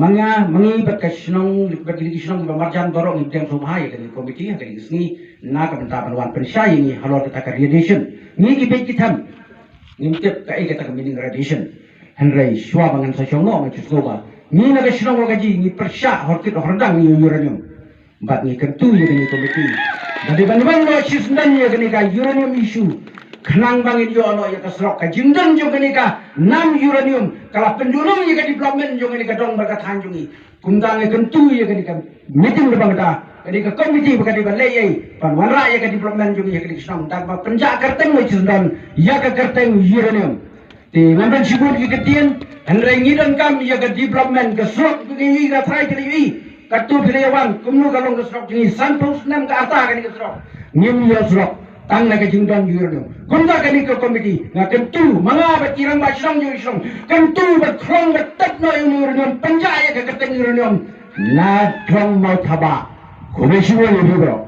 Manga mangi berkesenong berkesenong bermarjan dorong ibdang subhai dengan komiti dengan sini nak bentapan wan pensyai ini halor kita radiation ni kibet kitam ngintip kai kita meaning radiation Henry shwa bangan sa shongno macam skoba ni nak kesenong gaji ni persya horkit hordang ni uranium bat ni kentu ya dengan komiti dari ban-ban lo sisdan ya dengan uranium issue kenang bangin yo ano ya kasrok ka jindan jo kenika nam uranium kala pendulum ya development jo kenika dong berkatan jungi kundang kentu ya kenika meeting de bangta kenika komiti berkati balai pan wara ya development jungi ya kenika sam dan penjak kerteng lo jindan ya ka kerteng uranium ti namban sibur ki ketien henry ngidan kam ya ka development ka srok ki ga try kali katu philewan kumnu kalong ka srok ni santos nam ka ata kenika srok nim ya srok tang na kajingdan uranium kunda kani ke komiti na kentu mga batirang basang jo isong kentu berkrong bertek no uranium penjaya ke keteng uranium na krong mau thaba komisi wo ni bro